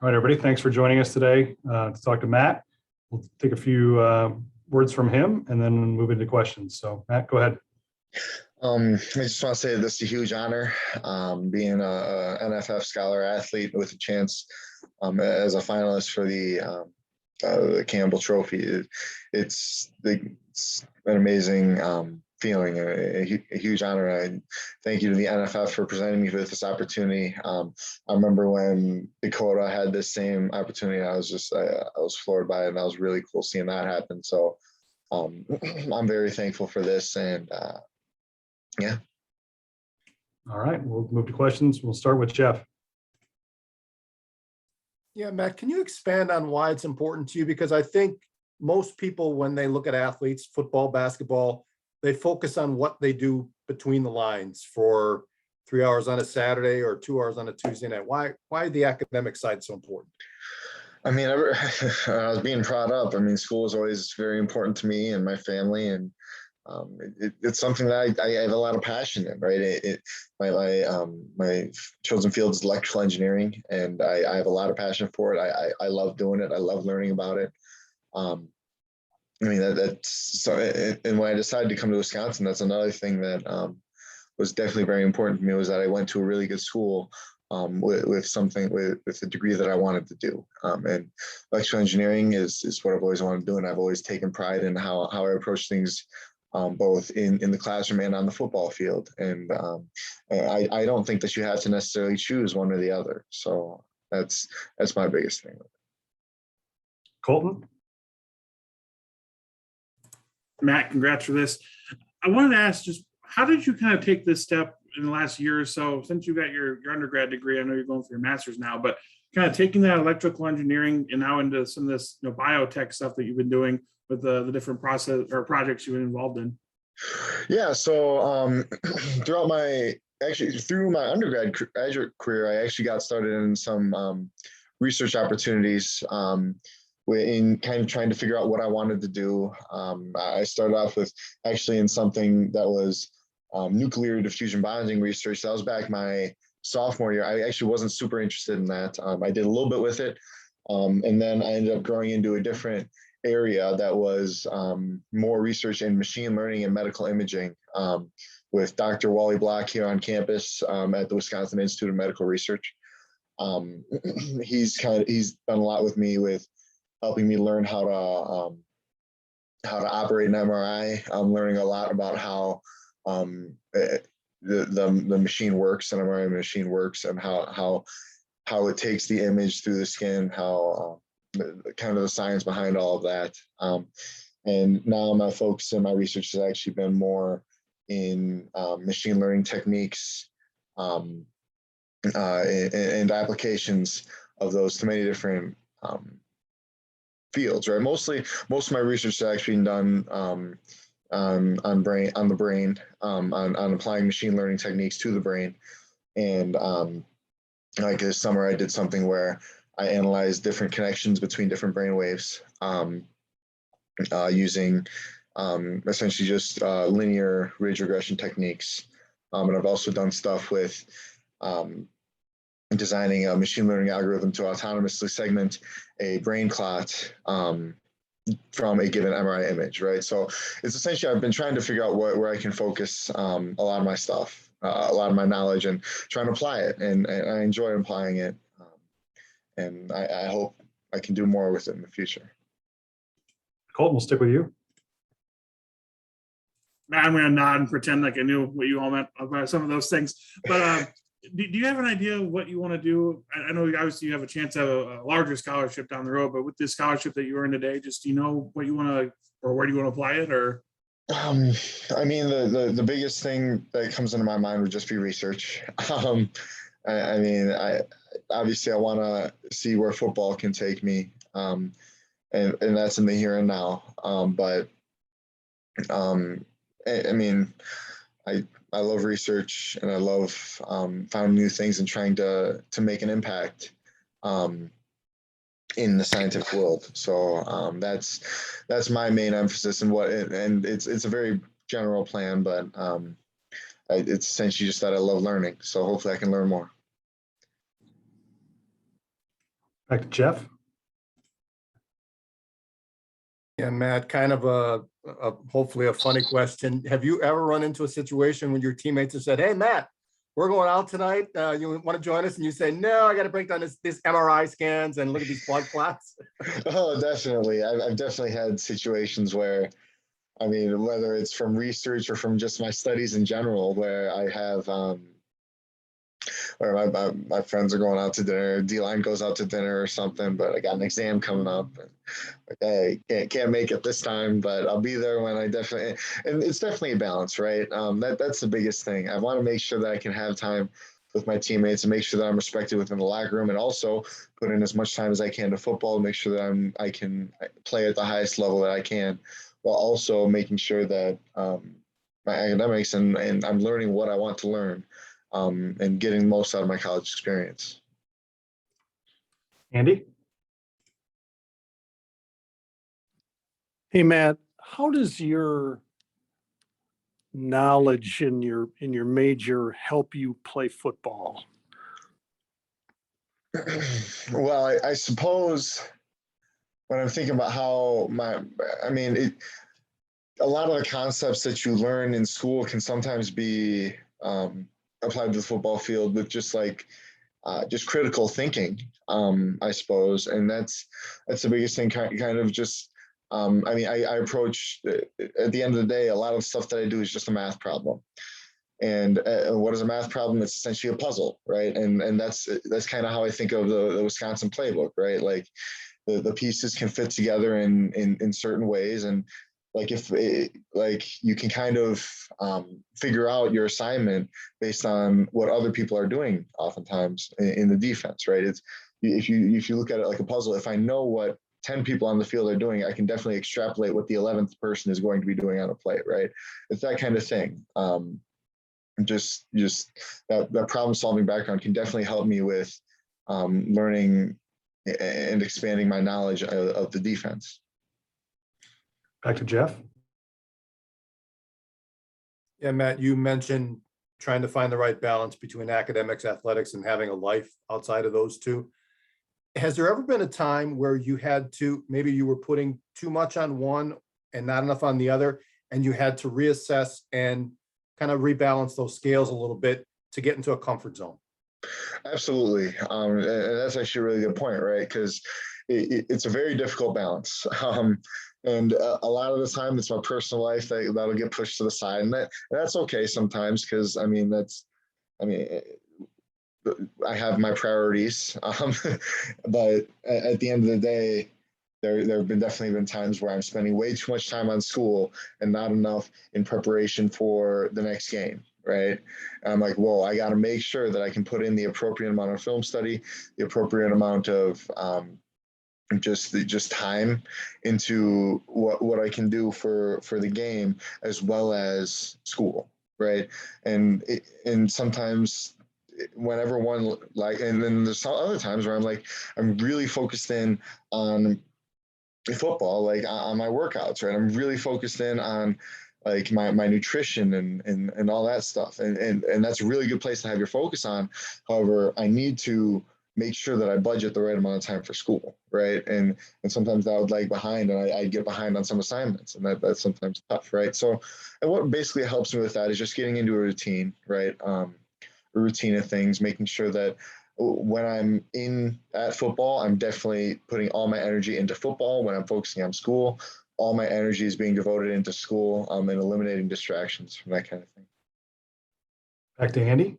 All right, everybody, thanks for joining us today to talk to Matt. We'll take a few words from him and then move into questions. So Matt, go ahead. I just want to say this is a huge honor, being a NFF Scholar-Athlete with a chance as a finalist for the Campbell Trophy. It's an amazing feeling, a huge honor. I thank you to the NFF for presenting me with this opportunity. I remember when Dakota had this same opportunity, I was floored by it, and that was really cool seeing that happen. So I'm very thankful for this, and yeah. All right, we'll move to questions. We'll start with Jeff. Yeah, Matt, can you expand on why it's important to you? Because I think most people, when they look at athletes, football, basketball, they focus on what they do between the lines for 3 hours on a Saturday or 2 hours on a Tuesday night. Why the academic side so important? I mean, I was being brought up. I mean, school is always very important to me and my family, and it's something that I have a lot of passion in, right? My chosen field is electrical engineering, and I have a lot of passion for it. I love doing it. I love learning about it. I mean, that's so. And when I decided to come to Wisconsin, that's another thing that was definitely very important to me, was that I went to a really good school with a degree that I wanted to do. And electrical engineering is what I've always wanted to do, and I've always taken pride in how I approach things, both in the classroom and on the football field. And I don't think that you have to necessarily choose one or the other. So that's my biggest thing. Colton? Matt, congrats for this. I wanted to ask, just how did you kind of take this step in the last year or so since you got your undergrad degree? I know you're going for your master's now, but kind of taking that electrical engineering and now into some of this biotech stuff that you've been doing with the different process or projects you've been involved in. Yeah, so through my undergrad graduate career, I actually got started in some research opportunities in kind of trying to figure out what I wanted to do. I started off with actually in something that was nuclear diffusion bonding research. That was back my sophomore year. I actually wasn't super interested in that. I did a little bit with it, and then I ended up growing into a different area that was more research in machine learning and medical imaging, with Dr. Wally Block here on campus at the Wisconsin Institute of Medical Research. He's done a lot with me with helping me learn how to operate an MRI. I'm learning a lot about how the machine works, an MRI machine works, and how it takes the image through the skin, how kind of the science behind all of that. And now my focus in my research has actually been more in machine learning techniques and applications of those to many different fields, right? Most of my research has actually been done on the brain, on applying machine learning techniques to the brain. And like this summer, I did something where I analyzed different connections between different brain waves using essentially just linear ridge regression techniques. And I've also done stuff with designing a machine learning algorithm to autonomously segment a brain clot from a given MRI image, right? So it's essentially, I've been trying to figure out where I can focus a lot of my stuff, a lot of my knowledge, and trying to apply it. And I enjoy applying it. And I hope I can do more with it in the future. Colton, we'll stick with you. Matt, I'm going to nod and pretend like I knew what you all meant about some of those things. But do you have an idea of what you want to do? I know obviously you have a chance to have a larger scholarship down the road, but with this scholarship that you earned today, just do you know what you want to, or where do you want to apply it? Or I mean, the biggest thing that comes into my mind would just be research. I mean, obviously I want to see where football can take me, and that's in the here and now. I mean, I love research, and I love finding new things and trying to make an impact in the scientific world. So that's my main emphasis, and it's a very general plan, but it's essentially just that I love learning. So hopefully I can learn more. Back to Jeff. And Matt, kind of hopefully a funny question. Have you ever run into a situation when your teammates have said, "Hey, Matt, we're going out tonight. You want to join us?" And you say, "No, I got to break down this MRI scans and look at these blood clots." Oh, definitely. I've definitely had situations where, I mean, whether it's from research or from just my studies in general, where I have, or my friends are going out to dinner, D-line goes out to dinner or something, but I got an exam coming up. And like, hey, can't make it this time, but I'll be there when I definitely, and it's definitely a balance, right? That's the biggest thing. I want to make sure that I can have time with my teammates and make sure that I'm respected within the locker room, and also put in as much time as I can to football, make sure that I can play at the highest level that I can, while also making sure that my academics and I'm learning what I want to learn, and getting most out of my college experience. Andy. Hey, Matt, how does your knowledge in your major help you play football? Well, I suppose when I'm thinking about how a lot of the concepts that you learn in school can sometimes be applied to the football field with just critical thinking, I suppose. And that's the biggest thing, kind of just, I approach, at the end of the day, a lot of stuff that I do is just a math problem. And what is a math problem? It's essentially a puzzle, right? And that's kind of how I think of the Wisconsin playbook, right? Like the pieces can fit together in certain ways. And if you can kind of figure out your assignment based on what other people are doing oftentimes in the defense, right? It's if you look at it like a puzzle, if I know what 10 people on the field are doing, I can definitely extrapolate what the 11th person is going to be doing on a play, right? It's that kind of thing. Just that problem solving background can definitely help me with learning and expanding my knowledge of the defense. Back to Jeff. Yeah, Matt, you mentioned trying to find the right balance between academics, athletics, and having a life outside of those two. Has there ever been a time where you had to, maybe you were putting too much on one and not enough on the other, and you had to reassess and kind of rebalance those scales a little bit to get into a comfort zone? Absolutely. And that's actually a really good point, right? Because it's a very difficult balance. And a lot of the time it's my personal life that'll get pushed to the side, and that's okay sometimes, because I have my priorities. But at the end of the day, there have definitely been times where I'm spending way too much time on school and not enough in preparation for the next game, right? And I'm like, whoa, I got to make sure that I can put in the appropriate amount of film study, the appropriate amount of just time into what I can do for the game as well as school, right? And sometimes whenever one and then there's some other times where I'm really focused in on football, on my workouts, right? I'm really focused in on my nutrition and all that stuff. And that's a really good place to have your focus on. However, I need to make sure that I budget the right amount of time for school, right? And sometimes that would lag behind, and I'd get behind on some assignments, and that's sometimes tough, right? So, and what basically helps me with that is just getting into a routine, right? A routine of things, making sure that when I'm at football, I'm definitely putting all my energy into football. When I'm focusing on school, all my energy is being devoted into school, and eliminating distractions from that kind of thing. Back to Andy.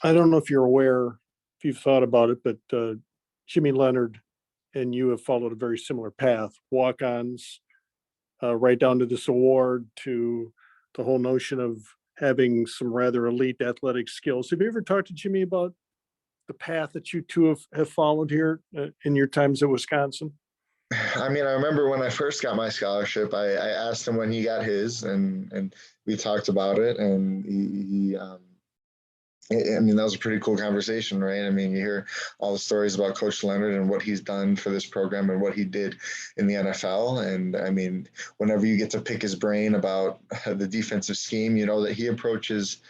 I don't know if you're aware, if you've thought about it, but Jimmy Leonard and you have followed a very similar path, walk-ons, right down to this award, to the whole notion of having some rather elite athletic skills. Have you ever talked to Jimmy about the path that you two have followed here in your times at Wisconsin? I remember when I first got my scholarship, I asked him when he got his, and we talked about it, and he that was a pretty cool conversation, right? You hear all the stories about Coach Leonard and what he's done for this program and what he did in the NFL. And whenever you get to pick his brain about the defensive scheme, that he approaches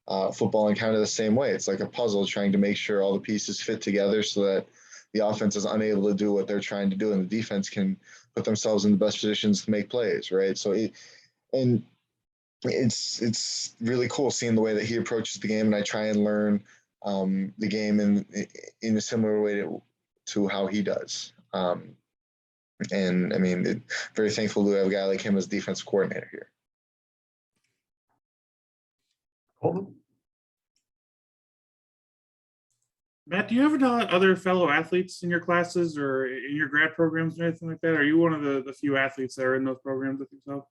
football in kind of the same way. It's like a puzzle trying to make sure all the pieces fit together so that the offense is unable to do what they're trying to do and the defense can put themselves in the best positions to make plays, right? So it's really cool seeing the way that he approaches the game, and I try and learn the game in a similar way to how he does. And I mean, very thankful to have a guy like him as defensive coordinator here. Colton? Matt, do you have other fellow athletes in your classes or in your grad programs or anything like that? Are you one of the few athletes that are in those programs with yourself?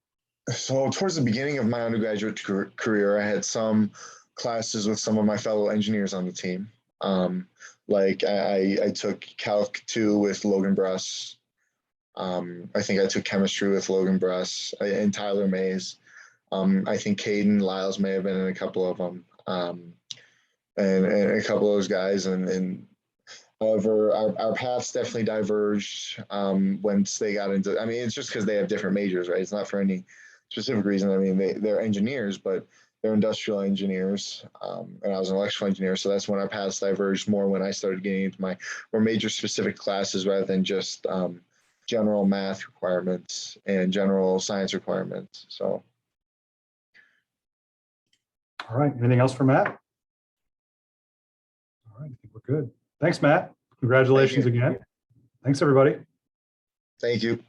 So towards the beginning of my undergraduate career, I had some classes with some of my fellow engineers on the team. Like I took Calc 2 with Logan Bruss. I think I took chemistry with Logan Bruss and Tyler Mays. I think Caden Lyles may have been in a couple of them. And a couple of those guys. And however, our paths definitely diverged once they got into, I mean, it's just because they have different majors, right? It's not for any specific reason. I mean, they're engineers, but they're industrial engineers. And I was an electrical engineer. So that's when our paths diverged more when I started getting into my more major specific classes rather than just general math requirements and general science requirements. So. All right. Anything else for Matt? All right. I think we're good. Thanks, Matt. Congratulations again. Thanks, everybody. Thank you.